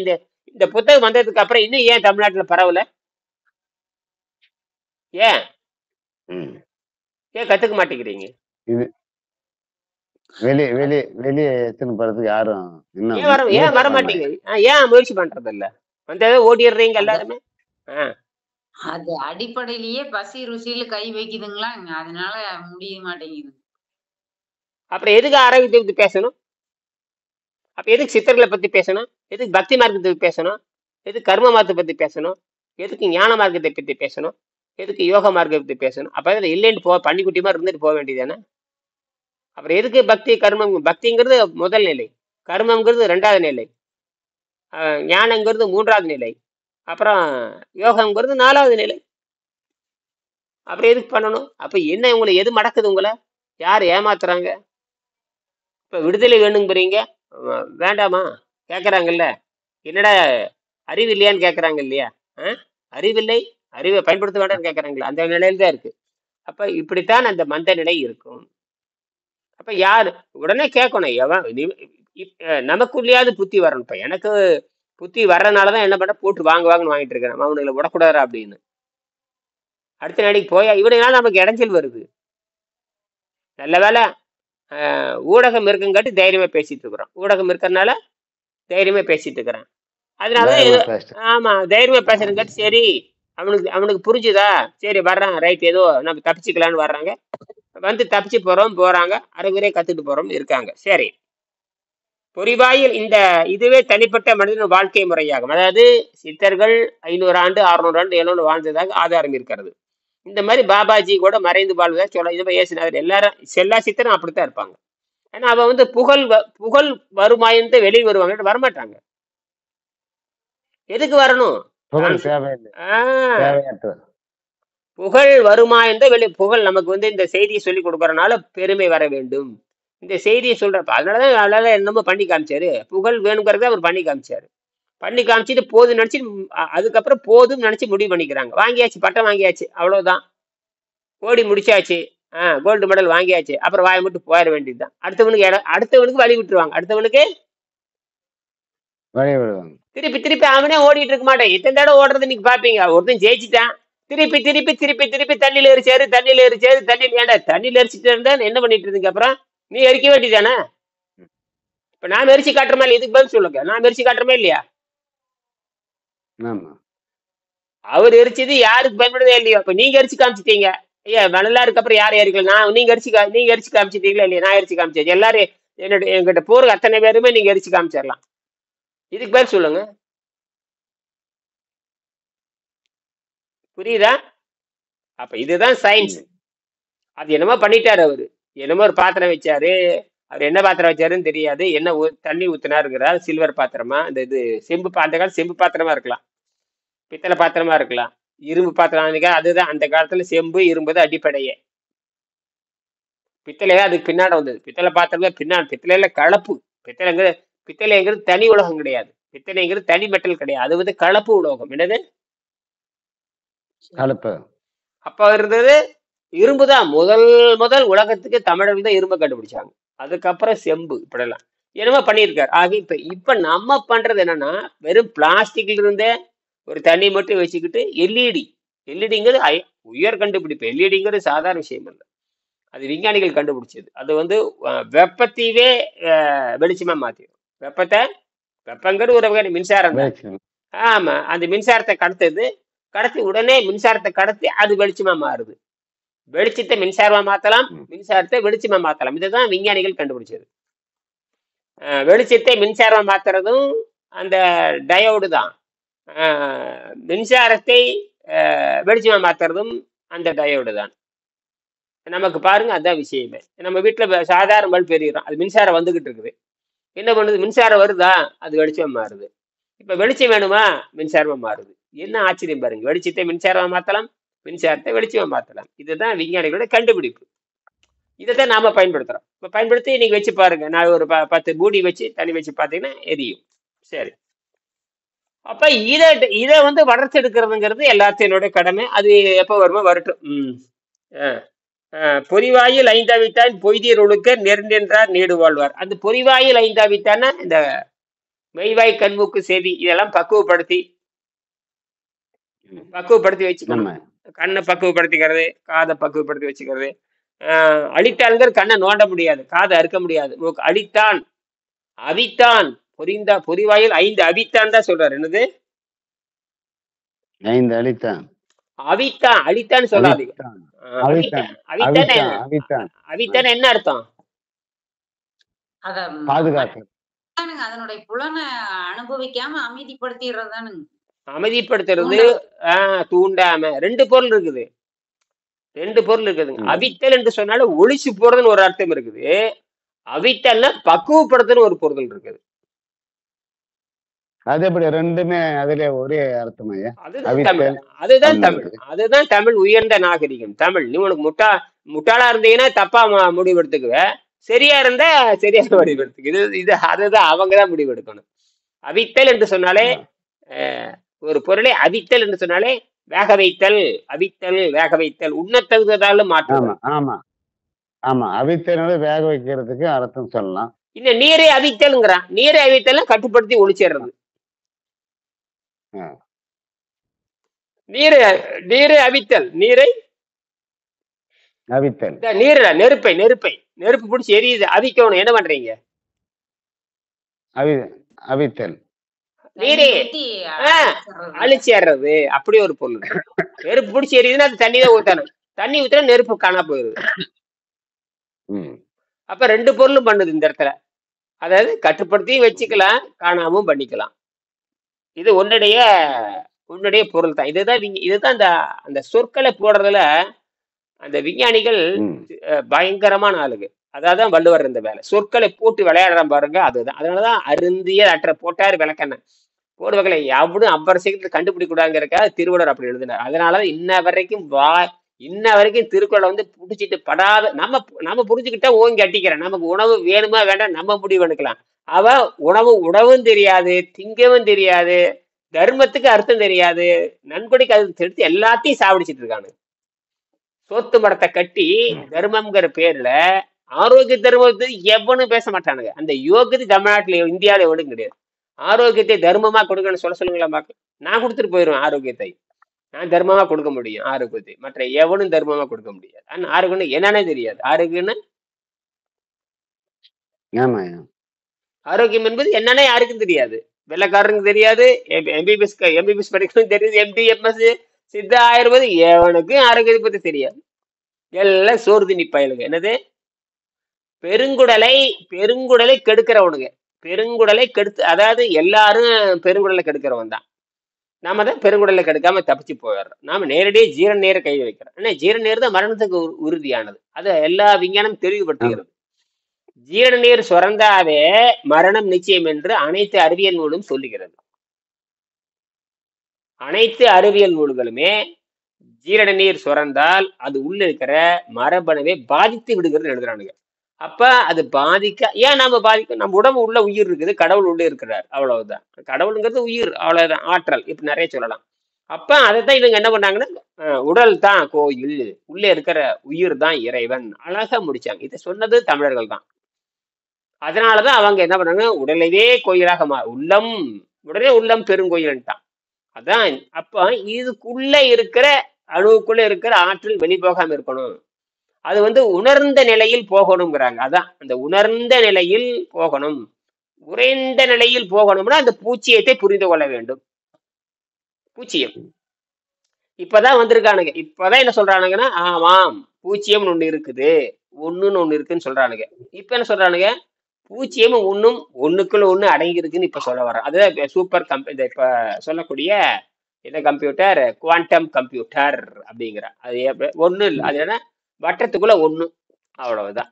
இந்த புத்தகம் வந்ததுக்கு அப்புறம் இன்னும் ஏன் தமிழ்நாட்டுல பரவல? ஏன் கத்துக்க மாட்டேங்கிறீங்க? வெளியே எத்தனை போறதுக்கு யாரும் ஏன் வர மாட்டீங்க? ஏன் முயற்சி பண்றது இல்ல? வந்ததை ஓடிடுறீங்க எல்லாருமே. அது அடிப்படையிலேயே பசி ருசியில கை வைக்குதுங்களா, அதனால முடிய மாட்டேங்குது. அப்புறம் எதுக்கு ஆரோக்கியத்தை பத்தி பேசணும்? அப்ப எதுக்கு சித்தர்களை பத்தி பேசணும்? எதுக்கு பக்தி மார்க்கத்தை பத்தி பேசணும்? எதுக்கு கர்ம மார்க்கத்தை பத்தி பேசணும்? எதுக்கு ஞான மார்க்கத்தை பத்தி பேசணும்? எதுக்கு யோக மார்க்கத்தை பத்தி பேசணும்? அப்ப இதுல இல்லைன்னு பன்னிக்குட்டி மாதிரி இருந்துட்டு போக வேண்டியதானே? அப்புறம் எதுக்கு பக்தி கர்மம்? பக்திங்கிறது முதல் நிலை, கர்மங்கிறது 2வது நிலை, ஞானங்கிறது 3வது நிலை, அப்புறம் யோகங்கிறது 4வது நிலை. அப்புறம் எதுக்கு பண்ணணும்? அப்ப என்ன உங்களை எது மடக்குது? உங்களை யார் ஏமாத்துறாங்க? இப்ப விடுதலை வேணுங்கிறீங்க, வேண்டாமா கேக்குறாங்கல்ல. என்னடா அறிவு இல்லையான்னு கேக்குறாங்க இல்லையா? அறிவில்லை, அறிவை பயன்படுத்த வேண்டாம்னு கேக்குறாங்களா? அந்த நிலையில தான் இருக்கு. அப்ப இப்படித்தான் அந்த மந்த நிலை இருக்கும். அப்ப யாரு உடனே கேட்கணும், நமக்குள்ளேயாவது புத்தி வரணும். இப்ப எனக்கு புத்தி வர்றதுனாலதான் என்ன பண்ண, போட்டு வாங்குன்னு வாங்கிட்டு இருக்கேன். அவனுங்களை விடக்கூடாதா அப்படின்னு. அடுத்த நாளைக்கு போயா இவனால நமக்கு இடைஞ்சல் வருது. நல்ல வேலை ஊடகம் இருக்குங்காட்டி தைரியமா பேசிட்டு இருக்கிறோம். ஊடகம் இருக்கிறதுனால தைரியமா பேசிட்டு இருக்கிறேன். அதனாலதான் ஆமா, தைரியமா பேசுறதுங்காட்டி சரி, அவனுக்கு புரிஞ்சுதா, சரி வர்றான், ரைட், ஏதோ நம்ம தப்பிச்சுக்கலான்னு வர்றாங்க. வந்து தப்பிச்சு போறாங்க, அரைகுறையா கத்துட்டு போறோம் இருக்காங்க. சரி, பொறிவாயில் இந்த இதுவே தனிப்பட்ட மனிதன் வாழ்க்கை முறையாகும். அதாவது சித்தர்கள் 500 ஆண்டு 600 ஆண்டு 700 வாழ்ந்ததாக ஆதாரம் இருக்கிறது. இந்த மாதிரி பாபாஜி கூட மறைந்து வாழ்வதா சொல்ல, இது மாதிரி இயேசுநாதர் எல்லாரும் எல்லா சித்தரும் அப்படித்தான் இருப்பாங்க. ஏன்னா அவ வந்து புகழ் வருமாயின்ட்டு வெளியே வருவாங்க, வரமாட்டாங்க. எதுக்கு வரணும்? புகழ் தேவையில்லை, ஆஹ் தேவையற்ற. புகழ் வருமா என்ற புகழ் நமக்கு வந்து இந்த செய்தியை சொல்லி கொடுக்கறதுனால பெருமை வர வேண்டும். இந்த செய்தியை சொல்றப்ப அதனாலதான் என்னமோ பண்ணி காமிச்சாரு. புகழ் வேணுங்கிறத அவர் பண்ணி காமிச்சாரு. பண்ணி காமிச்சிட்டு போதும் நினைச்சு அதுக்கப்புறம் போதும் நினைச்சு முடிவு பண்ணிக்கிறாங்க. வாங்கியாச்சு, பட்டம் வாங்கியாச்சு, அவ்வளவுதான், ஓடி முடிச்சாச்சு, கோல்டு மெடல் வாங்கியாச்சு, அப்புறம் வாயை மட்டும் போயிட வேண்டியதுதான். அடுத்தவனுக்கு வழி விட்டுருவாங்க. அடுத்தவனுக்கு வழி விடுவாங்க. திருப்பி அவனே ஓடிட்டு இருக்க மாட்டேன். எத்தனை தடவை ஓடுறது நீங்க பாப்பீங்க. ஒருத்தன் ஜெயிச்சுட்டான், திருப்பி தண்ணியில எரிச்சாரு. ஏன்டா தண்ணியில எரிச்சிட்டு இருந்தா என்ன பண்ணிட்டு இருந்தீங்க? அப்புறம் நீ எரிக்க வேண்டியதானே? இப்ப நான் எரிச்சு காட்டுறமா இல்லையா? இதுக்கு பதில் சொல்லுங்க. நான் எரிச்சு காட்டுறமா இல்லையா? ஆமா, அவர் எரிச்சது யாருக்கு பயன்படுதே இல்லையோ. இப்ப நீங்க எரிச்சு காமிச்சிட்டீங்க. ஐயா மணலாருக்கு அப்புறம் யாரும் எரிக்கல. நீங்க எரிச்சு காமிச்சிட்டீங்களா இல்லையா? நான் எரிச்சு காமிச்சேன். எல்லாரும் என்கிட்ட போற அத்தனை பேருமே நீங்க எரிச்சு காமிச்சிடலாம். இதுக்கு பதில் சொல்லுங்க. புரியுதா? அப்ப இதுதான் சயின்ஸ். அது என்னமோ பண்ணிட்டாரு அவரு. என்னமோ ஒரு பாத்திரம் வச்சாரு. அவர் என்ன பாத்திரம் வச்சாருன்னு தெரியாது. என்ன தண்ணி ஊத்தினாருங்கிறார். சில்வர் பாத்திரமா, இந்த இது செம்பு, அந்த காலம் செம்பு பாத்திரமா இருக்கலாம், பித்தளை பாத்திரமா இருக்கலாம், இரும்பு பாத்திரம். அதுதான் அந்த காலத்துல செம்பு இரும்பு தான் அடிப்படையே. பித்தளையா அதுக்கு பின்னாடி வந்தது. பித்தளை பாத்திரம் பின்னாடி. பித்தளையில கலப்பு. பித்தளைங்கிறது தனி உலகம் கிடையாது. பித்தளைங்கிறது தனி மெட்டல் கிடையாது. அது வந்து கலப்பு உலோகம். என்னது கலப்பு? அப்ப இருந்தது இரும்பு தான். முதல் உலகத்துக்கு தமிழர்கள் தான் இரும்பை கண்டுபிடிச்சாங்க. அதுக்கப்புறம் செம்பு, இப்படிலாம் என்னமோ பண்ணியிருக்காரு. ஆக இப்ப நம்ம பண்றது என்னன்னா, வெறும் பிளாஸ்டிக்ல இருந்தே ஒரு தண்ணி மட்டும் வச்சுக்கிட்டு எல்இடிங்கிறது உயர் கண்டுபிடிப்பு. எல்இடிங்கிறது சாதாரண விஷயம் இல்லை. அது விஞ்ஞானிகள் கண்டுபிடிச்சது. அது வந்து வெப்பத்தையே வெளிச்சமா மாத்திடும். வெப்பங்கிறது ஒரு வகை மின்சாரம் தான். ஆமா, அந்த மின்சாரத்தை கடத்தி உடனே மின்சாரத்தை கடத்தி அது வெளிச்சமா மாறுது. வெளிச்சத்தை மின்சாரமா மாத்தலாம், மின்சாரத்தை வெளிச்சமா மாத்தலாம். இதுதான் விஞ்ஞானிகள் கண்டுபிடிச்சது. வெளிச்சத்தை மின்சாரமா மாத்துறதும் அந்த டயோடு தான். மின்சாரத்தை வெளிச்சமா மாத்துறதும் அந்த டயோடு தான். நமக்கு பாருங்க, அதான் விஷயமே. நம்ம வீட்டுல சாதாரண பல்ப் எரியுறோம், அது மின்சாரம் வந்துகிட்டு இருக்குது. என்ன பண்ணுது? மின்சாரம் வருதா, அது வெளிச்சமா மாறுது. இப்ப வெளிச்சம் வேணுமா, மின்சாரமா மாறுது. என்ன ஆச்சரியம் பாருங்க. வெளிச்சத்தை மின்சாரமா மாத்தலாம், மின்சாரத்தை வெளிச்சமா மாத்தலாம். இதுதான் விஞ்ஞானிகளோட கண்டுபிடிப்பு. இதைத்தான் நாம பயன்படுத்துறோம். இப்ப பயன்படுத்தி நீங்க வச்சு பாருங்க. நான் ஒரு 10 பூடி வச்சு தண்ணி வச்சு பாத்தீங்கன்னா எரியும். சரி, அப்ப இதை வந்து வளர்ச்சி எடுக்கிறதுங்கிறது எல்லாத்தையோட கடமை. அது எப்ப வருமோ வரட்டும். பொறிவாயில் ஐந்தாவித்தான் பொய்தீர் ஒழுக்க நெருண்டென்றார் நீடு வாழ்வார். அந்த பொறிவாயில் ஐந்தாவித்தான இந்த மெய்வாய் கண்மூக்கு செவி இதெல்லாம் பக்குவப்படுத்தி வச்சுக்கணும். கண்ணை பக்குவப்படுத்திக்கிறது, காதை பக்குவப்படுத்தி வச்சுக்கிறது. அழித்தான்கிற கண்ணை நோண்ட முடியாது, காதை அறுக்க முடியாது. அழித்தான், அவித்தான், பொறிவாயில் 5 அவித்தான் தான் சொல்றாரு. என்னது 5 அழித்தான்? அழித்தான் சொல்லாதீங்க. அவித்தான் என்ன அர்த்தம்? பாதுகாக்க, அதனுடைய புலனை அனுபவிக்காம அமைதிப்படுத்திடுறதானுங்க. அமைதிப்படுத்துறது, தூண்டாம. 2 பொருள் இருக்குதுங்க. அவித்தல் என்று சொன்னாலும் ஒளிச்சு போறதுன்னு ஒரு அர்த்தம் இருக்குது. அவித்தல்னா பக்குவப்படுத்துன்னு ஒரு பொருள் இருக்குது. அது எப்படி? ரெண்டுமே அதுல ஒரே அர்த்தம்? அதுதான் தமிழ் உயர்ந்த நாகரிகம். தமிழ். நீ உனக்கு முட்டாளா இருந்தீங்கன்னா தப்பா முடிவெடுத்துக்குவ, சரியா இருந்தா சரியா முடிவெடுத்துக்கு. இது அதுதான் அவங்கதான் முடிவெடுக்கணும். அவித்தல் என்று சொன்னாலே ஒரு பொருளை அவித்தல் என்று சொன்னாலே வேக வைத்தல். வேக வைத்தல், உண்ணத்தகுததாலும் மாற்றம். ஆமா, அவித்தல் வேக வைக்கிறதுக்கு அர்த்தம் சொல்லலாம். இன்னும் நீரை அவித்தல்ங்கிறான். நீரை அவித்தல் கட்டுப்படுத்தி ஒளிச்சிடுறது. நீரை அவித்தல், நெருப்பு பிடிச்சி எரியுது, அவிக்கணும். என்ன பண்றீங்க? அவித்தல் நீரை அழிச்சிடுறது. அப்படி ஒரு பொருள். நெருப்பு பிடிச்சி எரியுதுன்னா அது தண்ணி தான் ஊத்தணும். தண்ணி ஊத்தினா நெருப்பு காணா போயிருது. ம். அப்ப 2 பொருளும் பண்ணுது இந்த இடத்துல. அதாவது கட்டுப்படுத்தியும் வச்சுக்கலாம், காணாமவும் பண்ணிக்கலாம். இது உன்னுடைய பொருள் தான். இதுதான் அந்த அந்த சொற்களை போடுறதுல அந்த விஞ்ஞானிகள் ம். பயங்கரமான ஆளுங்க. அதான் வள்ளுவர் இந்த வேலை. சொற்களை போட்டு விளையாடுறான் பாருங்க, அதுதான். அதனாலதான் அருந்திய அற்ற போட்டாரு விளக்கெண்ண போடுவகளை எவனும் 50 செகண்ட்ல கண்டுபிடிக்க கூடாதுங்கிறக்காக திருவள்ளுவர் அப்படி எழுதினார். அதனாலதான் இன்ன வரைக்கும் திருக்குறளை வந்து புடிச்சிட்டு படாத நம்ம புரிஞ்சுக்கிட்டா ஓங்கி அட்டிக்கிறேன். நமக்கு உணவு வேணுமா வேண்டாம் நம்ம முடிவு எடுக்கலாம். உணவும் தெரியாது, திங்கவும் தெரியாது, தர்மத்துக்கு அர்த்தம் தெரியாது, நன்கொடைக்கு அது தெரிஞ்சு எல்லாத்தையும் சாப்பிடிச்சிட்டு இருக்கானு. சோத்து மரத்தை கட்டி தர்மம்ங்கிற பேர்ல ஆரோக்கிய தர்மத்தை எவனும் பேச மாட்டானுங்க. அந்த யோகத்தை தமிழ்நாட்டுல இந்தியாவில எவனும் கிடையாது. ஆரோக்கியத்தை தர்மமா கொடுக்கணும்னு சொல்லுங்களேன் பார்க்க. நான் கொடுத்துட்டு போயிடுவேன் ஆரோக்கியத்தை. நான் தர்மமா கொடுக்க முடியும் ஆரோக்கியத்தை. மற்ற எவனும் தர்மமா கொடுக்க முடியாது. ஆனா ஆரோக்கியம் என்னன்னே தெரியாது. ஆரோக்கியம் என்பது என்னன்னா யாருக்கும் தெரியாது. வெள்ளக்காரனுக்கு தெரியாது, எம்பிபிஎஸ் படிக்கணும் தெரியாது, எம்டி எம்எஸ் சித்தா ஆயுர்வேதம் எவனுக்கும் ஆரோக்கியத்தை பத்தி தெரியாது. எல்லாம் சோறு திணி பயலுங்க. என்னது பெருங்குடலை கெடுக்கிறவனுங்க. பெருங்குடலை கெடுத்து, அதாவது எல்லாரும் பெருங்குடலை கெடுக்கிறவன் தான். நாம தான் பெருங்குடலை கெடுக்காம தப்பிச்சு போயிடுறோம். நாம நேரடியாக ஜீரண நீரை கை வைக்கிறோம். ஏன்னா ஜீரண நீர் தான் மரணத்துக்கு உறுதியானது. அதை எல்லா விஞ்ஞானம் தெளிவுபடுத்துகிறது. ஜீரண நீர் சுரந்தாவே மரணம் நிச்சயம் என்று அனைத்து அறிவியல் நூலும் சொல்லுகிறது. அனைத்து அறிவியல் நூல்களுமே ஜீரண நீர் சுரந்தால் அது உள்ள இருக்கிற மரபணுவை பாதித்து விடுகிறது எழுதுறானுங்க. அப்ப அது ஏன் நாம பாதிக்கும்? நம்ம உடம்பு உள்ள உயிர் இருக்குது, கடவுள் உள்ள இருக்கிறார், அவ்வளவுதான். கடவுளுங்கிறது உயிர், அவ்வளவுதான், ஆற்றல், இப்ப நிறைய சொல்லலாம். அப்ப அதைத்தான் இவங்க என்ன பண்ணாங்கன்னா, உடல் தான் கோயில், உள்ள இருக்கிற உயிர் தான் இறைவன், அழகா முடிச்சாங்க. இதை சொன்னது தமிழர்கள் தான். அதனாலதான் அவங்க என்ன பண்ணாங்க, உடலையே கோயிலாக உடனே உள்ளம் பெருங்கோயில்ட்டான். அதான். அப்ப இதுக்குள்ள இருக்கிற அணுவுக்குள்ள இருக்கிற ஆற்றல் வெளிப்போகாம இருக்கணும். அது வந்து உணர்ந்த நிலையில் போகணுங்கிறாங்க. அதான் அந்த உணர்ந்த நிலையில் போகணும். உறைந்த நிலையில் போகணும்னா அந்த பூச்சியத்தை புரிந்து கொள்ள வேண்டும். பூச்சியம் இப்பதான் வந்திருக்கானுங்க. இப்பதான் என்ன சொல்றானுங்கன்னா, ஆமாம் பூச்சியம் ஒண்ணு இருக்குது, ஒண்ணுன்னு இருக்குன்னு சொல்றானுங்க. இப்ப என்ன சொல்றானுங்க, பூச்சியம் ஒண்ணுக்குள்ள ஒண்ணு அடங்கி இருக்குன்னு இப்ப சொல்ல வர்றேன். அது சூப்பர் இப்ப சொல்லக்கூடிய என்ன கம்ப்யூட்டர், குவாண்டம் கம்ப்யூட்டர் அப்படிங்கிற. அது ஒண்ணு இல்லை, அது என்ன, வட்டத்துக்குள்ள ஒண்ணு, அவ்வளவுதான்.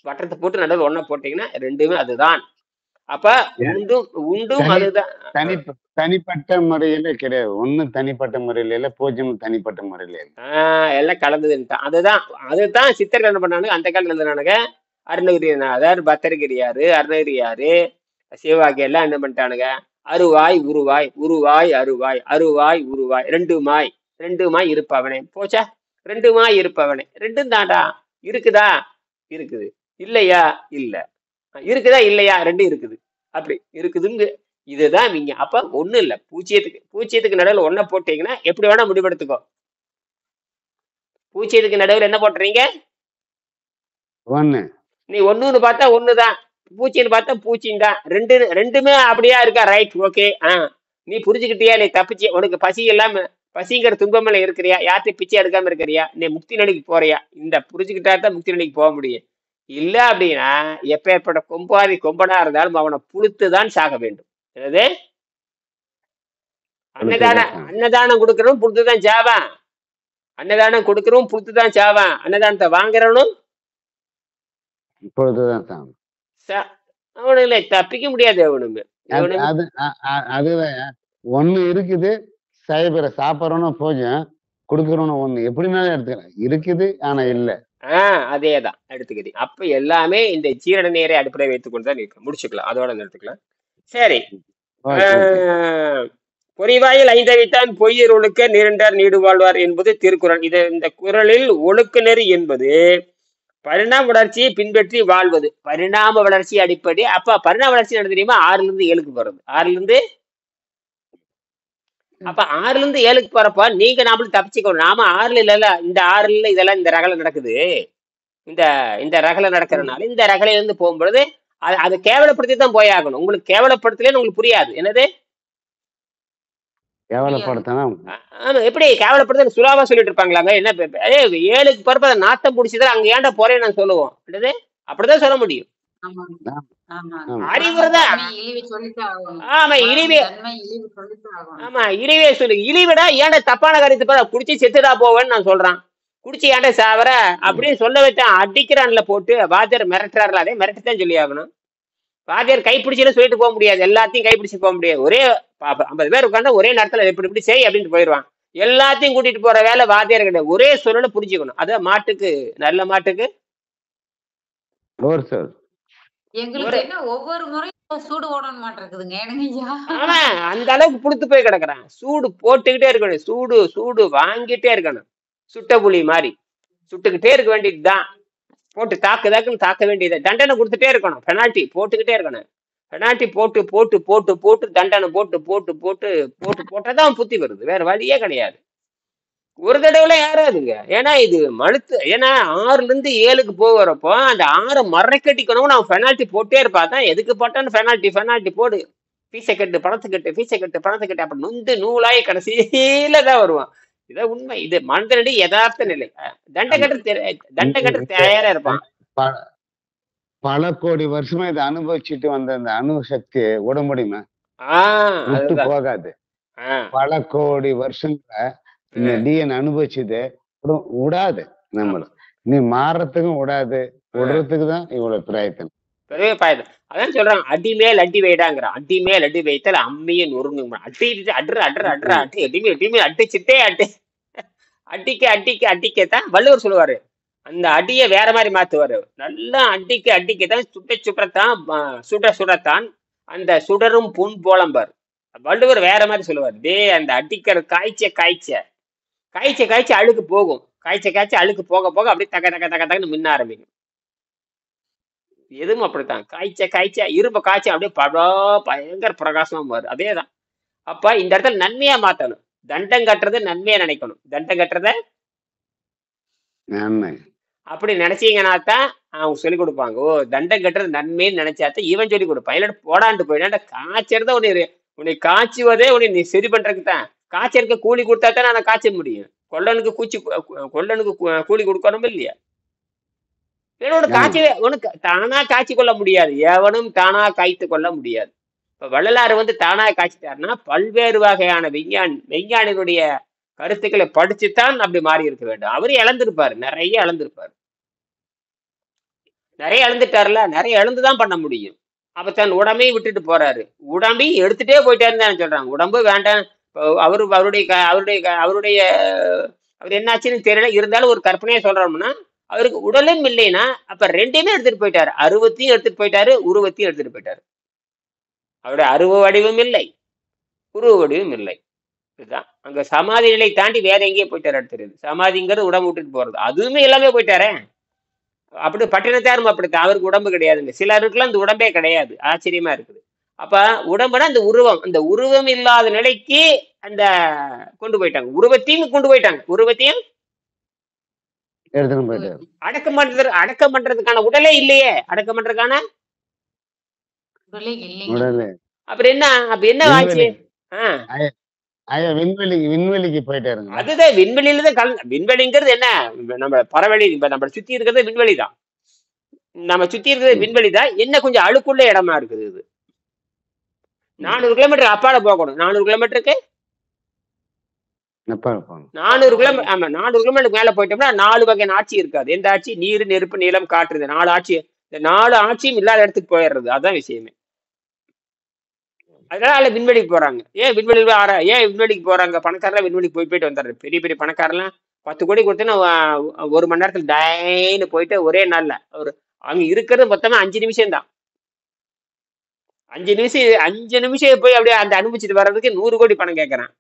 வட்டத்தை போட்டு நடுவில் ஒண்ணா போட்டீங்கன்னா ரெண்டுமே அதுதான். அப்ப உண்டும் அதுதான். தனிப்பட்ட முறையில கிடையாது. ஒண்ணு தனிப்பட்ட முறையில இல்ல, பூஜ்யம் தனிப்பட்ட முறையில எல்லாம் கலந்துட்டான். அதுதான் சித்தர்கள் என்ன பண்ணானுங்க அந்த காலத்துல இருந்தானுங்க. அருணகிரிநாதர், பத்திரகிரியாரு, அருணகிரியாரு, சிவவாக்கி எல்லாம் என்ன பண்ணிட்டானுங்க, அருவாய் உருவாய், உருவாய் அருவாய், அருவாய் உருவாய், ரெண்டு மாய் இருப்பவனே. போச்சா, 2 மாய் இருப்பவனே. 2 தாண்டா. இருக்குதா, இருக்குது. இல்லையா, இல்ல. இருக்குதா இல்லையா, 2 இருக்குது. அப்படி இருக்குதுங்க. இதுதான் நீங்க. அப்ப ஒண்ணு இல்ல, பூச்சியத்துக்கு நடுவில் ஒன்ன போட்டீங்கன்னா எப்படி வேணா முடிவெடுத்துக்கோ. பூச்சியத்துக்கு நடுவில் என்ன போட்டுறீங்க, ஒண்ணு. நீ ஒண்ணுன்னு பார்த்தா ஒண்ணுதான், பூச்சின்னு பார்த்தா பூச்சின்னு தான். ரெண்டுமே அப்படியா இருக்கா? Right, okay. நீ புரிஞ்சுக்கிட்டியா? நீ தப்பிச்சு, உனக்கு பசிங்கிற துன்பம் இருக்கிறியா? யார்கிட்ட பிச்சை எடுக்காம இருக்கிறியா? நீ முக்தி நிலைக்கு போறியா? இந்த புரிஞ்சுக்கிட்டா தான் முக்தி நிலைக்கு போக முடியும். இல்ல அப்படின்னா எப்பேற்பட்ட கொம்பனா இருந்தாலும் அவனை புழுத்துதான் சாக வேண்டும். என்னது, அன்னதானம் கொடுக்கறவன் புழுத்துதான் சாவான். அன்னதானம் கொடுக்கறவன் புழுத்துதான் சாவான். அன்னதானத்தை வாங்குறவனும் அவனுங்களை தப்பிக்க முடியாது. அவனுமே அதுதான் ஒண்ணு இருக்குது. சைபரை சாப்பிடறவனும் பூஜ்யம், கொடுக்கறவனும் ஒண்ணு. எப்படினாலும் எடுத்துக்கலாம், இருக்குது ஆனா இல்ல. அதேதான் எடுத்துக்கிறீங்க. அப்ப எல்லாமே இந்த ஜீரண நீரை அடிப்படை வைத்துக் கொண்டுதான் இருக்கு. முடிச்சுக்கலாம், அதோட எடுத்துக்கலாம். சரி. பொறிவாயில் 5 வைத்தான் பொய்யர் ஒழுக்க நீரண்டார் நீடு வாழ்வார் என்பது திருக்குறள். இந்த குறளில் ஒழுக்க நெறி என்பது பரிணாம வளர்ச்சியை பின்பற்றி வாழ்வது. பரிணாம வளர்ச்சி அடிப்படை. அப்ப பரிணாம வளர்ச்சி என்ன தெரியுமா, 6ல இருந்து 7க்கு போறது. 6ல இருந்து அப்ப 6ல இருந்து 7க்கு போறப்ப நீங்க நாமளும் தப்பிச்சுக்கணும். நாம 6ல இல்ல, இந்த 6ல இதெல்லாம் இந்த ரகலை நடக்குது. இந்த ரகலை நடக்கிறதுனால இந்த ரகலையில இருந்து போகும்பொழுது அதை கேவலப்படுத்தி தான் போயாகணும். உங்களுக்கு கேவலப்படுத்தலன்னு உங்களுக்கு புரியாது. என்னது, கேவலப்படுத்தினா ஆமா, எப்படி கேவலப்படுத்த சுலாவா சொல்லிட்டு இருப்பாங்களாங்க? என்ன 7க்கு பருப்பு நாத்தம் பிடிச்சதுல அங்க ஏன்டா போறேன்னு நான் சொல்லுவோம். என்னது? அப்படிதான் சொல்ல முடியும். ஆமாங்க. ஆமாங்க. ஆமா அறிவுறதா? தன்மை இழிவு சொல்லித்தான் ஆகணும். ஆமா, இழிவே. தன்மை இழிவு சொல்லித்தான் ஆகணும். ஆமா, இழிவே சொல்லு. இழிவிடா ஏன்டா தப்பான காரியத்தை பாரு, குடிச்சு செத்துடா போவேன்னு நான் சொல்றான். குடிச்சு ஏன்டா சாவற அப்படின்னு சொல்ல வச்சேன். அடிக்கிறான்ல போட்டு. வாத்தியார் மிரட்டுறாருல, அதே மிரட்டுதான் சொல்லி ஆகணும். வாத்தியார் கைப்பிடிச்சுன்னு சொல்லிட்டு போக முடியாது. எல்லாத்தையும் கைப்பிடிச்சு போக முடியாது. ஒரே 50 பேர் உட்கார்ந்தா ஒரே நேரத்துல இப்படி இப்படி செய் அப்படின்ட்டு போயிடுவான். எல்லாத்தையும் கூட்டிட்டு போற வேலை வாத்தியார் கிடையாது. ஒரே சொல்லல புரிஞ்சுக்கணும். அதான் மாட்டுக்கு, நல்ல மாட்டுக்கு ஒரு சொல். எங்களுக்கு ஒரு என்ன ஒவ்வொரு முறையும் சூடு ஓடணும் மாட்டிருக்குதுங்க. ஏனுங்க ஐயா? ஆமா, அந்த அளவுக்கு புளுத்து போய் கிடக்குறான். சூடு போட்டுக்கிட்டே இருக்கணும். சூடு சூடு வாங்கிட்டே இருக்கணும். சுட்ட புலி மாதிரி சுட்டுக்கிட்டே இருக்க வேண்டியதுதான். போட்டு தாக்குன்னு தாக்க வேண்டியது. தண்டனை கொடுத்துட்டே இருக்கணும். பெனால்ட்டி போட்டுக்கிட்டே இருக்கணும். பெனால்ட்டி போட்டு போட்டு போட்டு போட்டு தண்டனை போட்டு போட்டு போட்டு போட்டு போட்டாதான் புத்தி வருது. வேற வழியே கிடையாது. ஒரு தடவை ஏறாதுங்க. ஏன்னா இது மழுத்து. ஏன்னா 6ல இருந்து 7க்கு போகிறப்போ அந்த 6 மறை கட்டிக்கணும். அவன் பெனால்ட்டி போட்டே இருப்பாதான். எதுக்கு போட்டான்னு பெனால்ட்டி போடு, ஃபீஸை கட்டு பணத்தை கட்டு, ஃபீஸை கட்டு பணத்தை கட்டு, அப்ப நொந்து நூலாய் கடைசியில தான் வருவான். இதான் உண்மை. இது மனிதனுடைய யதார்த்த நிலை. தண்டை கட்டு தயாரா இருப்பான். ப- பல கோடி வருஷமா இதை அனுபவிச்சுட்டு வந்த இந்த அணு சக்தி விட முடியுமா? விட்டு அதுதான். போகாது. ஆஹ் பல கோடி வருஷங்கள இந்த டிஎன் அனுபவிச்சது விடாது. நம்மள நீ மாறத்துக்கும் விடாது. விடுறதுக்கு தான் இவ்வளவு பிரயத்தனம். பெரிய பாயுது. அதான் சொல்றான், அடி மேல் அடி வைடாங்கிறான். அடி மேல் அடி வைத்தால் அம்மியை நொறுங்க. அடி அடி எடிமே அடிச்சுட்டே அடிக்கத்தான் வள்ளுவர் சொல்லுவாரு. அந்த அடியை வேற மாதிரி மாத்துவாரு. நல்லா அடிக்கத்தான் சுடத்தான் அந்த சுடரும் புண் போலம்பார். வள்ளுவர் வேற மாதிரி சொல்லுவார். அந்த அடிக்கிற காய்ச்ச அழுக்கு போகும். காய்ச்ச அழுக்கு போக போக அப்படியே தக்கன்னு மின்ன ஆரம்பிக்கும். எதுவும் அப்படித்தான். காய்ச்ச இரும்பு காய்ச்ச அப்படியே பயங்கர பிரகாசமா மாறு. அதேதான். அப்ப இந்த இடத்துல நன்மையா மாத்தணும். தண்டம் கட்டுறத நன்மையா நினைக்கணும். தண்டம் கட்டுறத அப்படி நினைச்சீங்கன்னா தான் அவங்க சொல்லி கொடுப்பாங்க. ஓ, தண்டம் கட்டுறது நன்மைன்னு நினைச்சாத்தான் இவன் சொல்லி கொடுப்பான். இல்ல போடாண்டு போயிடாண்ட காய்ச்சறத உன்னை காய்ச்சுவதே உன்னை நீ சரி பண்றதுக்கு தான். காய்ச்சறதுக்கு கூலி கொடுத்தா தான் நான் காய்ச்ச முடியும். கொள்ளனுக்கு கூலி கொடுக்கணும் இல்லையா? உனக்கு தானா காய்ச்சி கொள்ள முடியாது. எவனும் தானா காய்த்து கொள்ள முடியாது. இப்ப வள்ளலாறு தானா காய்ச்சிட்டாருன்னா பல்வேறு வகையான விஞ்ஞானிகளுடைய கருத்துக்களை படிச்சுத்தான் அப்படி மாறி இருக்க வேண்டும். அவரு இழந்திருப்பாரு. நிறைய இழந்துட்டாருல. நிறைய இழந்துதான் பண்ண முடியும். அப்ப தன் உடம்பையும் விட்டுட்டு போறாரு. உடம்பையும் எடுத்துட்டே போயிட்டாருன்னு தான் சொல்றாங்க. உடம்பு வேண்டாம். அவருடைய அவர் என்னாச்சுன்னு தெரியல. இருந்தாலும் ஒரு கற்பனையா சொல்றோம்னா, அவருக்கு உடலும் இல்லைன்னா அப்ப ரெண்டையுமே எடுத்துட்டு போயிட்டாரு. அருவத்தையும் எடுத்துட்டு போயிட்டாரு, உருவத்தையும் எடுத்துட்டு போயிட்டாரு. அவருடைய அருவ வடிவம் இல்லை, உருவ வடிவம் இல்லை. இதுதான் அங்க சமாதி நிலை தாண்டி வேற எங்கேயே போயிட்டாரு. எடுத்துருது சமாதிங்கிறது உடம்பு விட்டுட்டு போறது. அதுவுமே எல்லாமே போயிட்டாரே. அப்படி பட்டினத்தாரும் அப்படித்தான். அவருக்கு உடம்பு கிடையாதுங்க. சிலருக்குலாம் அந்த உடம்பே கிடையாது. ஆச்சரியமா இருக்குது. அப்ப உடம்புனா அந்த உருவம் இல்லாத நிலைக்கு அந்த கொண்டு போயிட்டாங்க. உருவத்தையும் கொண்டு போயிட்டாங்க. உருவத்தையும் அடக்கம் பண்றதுக்கான உடலே இல்லையே. அடக்கம் பண்றதுக்கான அப்புறம் என்ன ஆச்சு? விண்வெளிக்கு போயிட்டாருங்க. அதுதான் விண்வெளியில தான். விண்வெளிங்கிறது என்ன? நம்ம பறவெளி. நம்ம சுத்தி இருக்கிறது விண்வெளி தான். நம்ம சுத்தி இருக்கிறது விண்வெளி தான். என்ன கொஞ்சம் அழுக்குள்ள இடமா இருக்குது. இது 400 கிலோமீட்டர் அப்பால போகணும். 400 கிலோமீட்டருக்கு 400 கிலோமீட்டர். ஆமா, 400 கிலோமீட்டருக்கு மேல போயிட்டோம்னா 4 வகையான ஆட்சி இருக்காது. எந்த ஆட்சி? நீர், நெருப்பு, நிலம், காற்று. இந்த 4 ஆட்சி. இந்த 4 ஆட்சியும் இல்லாத இடத்துக்கு போயிடுறது. அதான் விஷயமே. அதனால விண்வெளிக்கு போறாங்க. ஏன் விண்வெளிக்கு போறாங்க? பணக்காரெல்லாம் விண்வெளிக்கு போயிட்டு வந்துடுறாரு. பெரிய பெரிய பணக்காரெல்லாம் 10 கோடி கொடுத்தோன்னா 1 மணி நேரத்துல டைன்னு போயிட்டு ஒரே நாள்ல அங்க இருக்கிறது மொத்தமா 5 நிமிஷம் தான். 5 நிமிஷம் போய் அப்படியே அந்த அனுபவிச்சுட்டு வர்றதுக்கு 100 கோடி பணம் கேட்கறான்.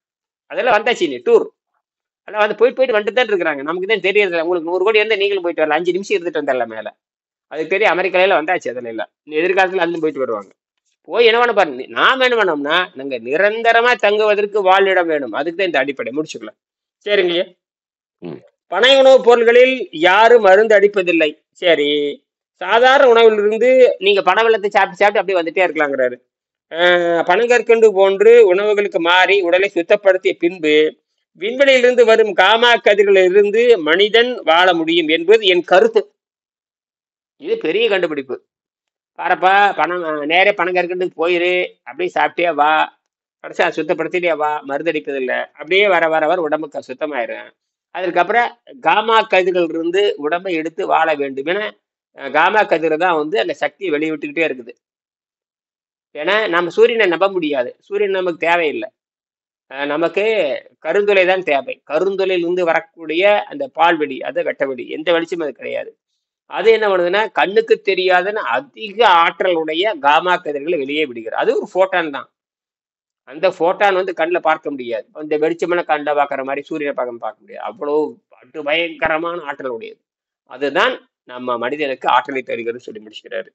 அதெல்லாம் வந்தாச்சு நீ டூர். அதெல்லாம் போயிட்டு வந்துட்டு தான் இருக்கிறாங்க. நமக்கு தான் தெரியறது. உங்களுக்கு 100 கோடி இருந்தா நீங்களும் போயிட்டு வரல. 5 நிமிஷம் இருந்துட்டு வந்தல மேல. அதுக்கு தெரிய அமெரிக்கால வந்தாச்சு. அதுல இல்ல எதிர்காலத்துல அதுல போயிட்டு வருவாங்க. போய் என்ன பண்ண பாருங்க. நாம என்ன பண்ணோம்னா, நாங்க நிரந்தரமா தங்குவதற்கு வாழிடம் வேணும். அதுக்கு தான் இந்த அடிப்படை. முடிச்சுக்கலாம். சரிங்க. பனை உணவுப் பொருள்களில் யாரும் மருந்து அடிப்பதில்லை. சரி, சாதாரண உணவில் இருந்து நீங்க பனை வெள்ளத்தை சாப்பிட்டு அப்படியே வந்துட்டே இருக்கலாங்கிறாரு. பனங்கற்கண்டு போன்று உணவுகளுக்கு மாறி உடலை சுத்தப்படுத்திய பின்பு விண்வெளியிலிருந்து வரும் காமா கதிர்களிலிருந்து மனிதன் வாழ முடியும் என்பது என் கருத்து. இது பெரிய கண்டுபிடிப்பு. பாரப்பா, நேரே பனங்கற்கண்டுக்கு போயிரு, அப்படியே சாப்பிட்டே வா, கடைசியா சுத்தப்படுத்திட்டே வா, மருந்தடிப்பதில்லை, அப்படியே வர வர வர உடம்புக்கு சுத்தமாயிரும். அதுக்கப்புறம் காமா கதிர்கள் இருந்து உடம்பை எடுத்து வாழ வேண்டும் என காமா கதிர் தான் வந்து அந்த சக்தியை வெளிவிட்டுக்கிட்டே இருக்குது. ஏன்னா நம்ம சூரியனை நம்ப முடியாது, சூரியன் நமக்கு தேவையில்லை. நமக்கு கருந்துளை தான் தேவை. கருந்துளையிலிருந்து இருந்து வரக்கூடிய அந்த பால்வெளி, அது வெட்டவெளி, எந்த வெளிச்சமும் அது கிடையாது. அது என்ன பண்ணுதுன்னா கண்ணுக்கு தெரியாதுன்னு அதிக ஆற்றலுடைய காமா கதிர்களை வெளியே விடுகிறது. அது ஒரு போட்டான் தான். அந்த போட்டான் வந்து கண்ணில் பார்க்க முடியாது. இந்த வெளிச்சமான கண்ட பார்க்குற மாதிரி சூரியனை பார்க்க முடியாது. அவ்வளவு அது பயங்கரமான ஆற்றல் உடையது. அதுதான் நம்ம மனிதனுக்கு ஆற்றலை தருகிறது சொல்லி முடிச்சுக்கிறாரு.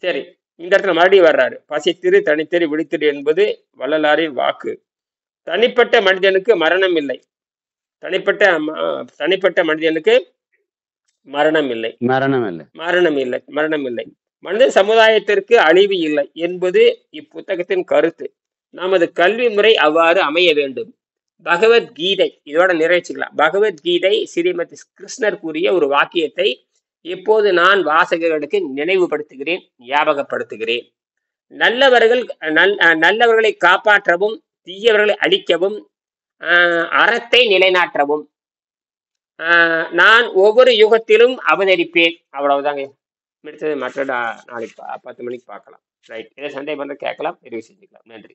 சரி, இந்த இடத்துல மறுபடியும் வர்றாரு. பசித்திரு தனித்திரு விழித்திரு என்பது வள்ளலாரின் வாக்கு. தனிப்பட்ட மனிதனுக்கு மரணம் இல்லை. தனிப்பட்ட மனிதனுக்கு மரணம் இல்லை. மனித சமுதாயத்திற்கு அழிவு இல்லை என்பது இப்புத்தகத்தின் கருத்து. நமது கல்வி முறை அவ்வாறு அமைய வேண்டும். பகவத்கீதை, இதோட நிறைவேற்றிக்கலாம். பகவத்கீதை ஸ்ரீமதி கிருஷ்ணர் கூறிய ஒரு வாக்கியத்தை இப்போது நான் வாசகர்களுக்கு நினைவுபடுத்துகிறேன், ஞாபகப்படுத்துகிறேன். நல்லவர்களை காப்பாற்றவும் தீயவர்களை அழிக்கவும் அறத்தை நிலைநாட்டவும் நான் ஒவ்வொரு யுகத்திலும் அவதரிப்பேன். அவ்வளவுதாங்க. மற்ற நாளைக்கு 10 மணிக்கு பார்க்கலாம். ரைட். இதை சந்தேகம் பண்ண கேட்கலாம், தெரிவு செஞ்சுக்கலாம். நன்றி.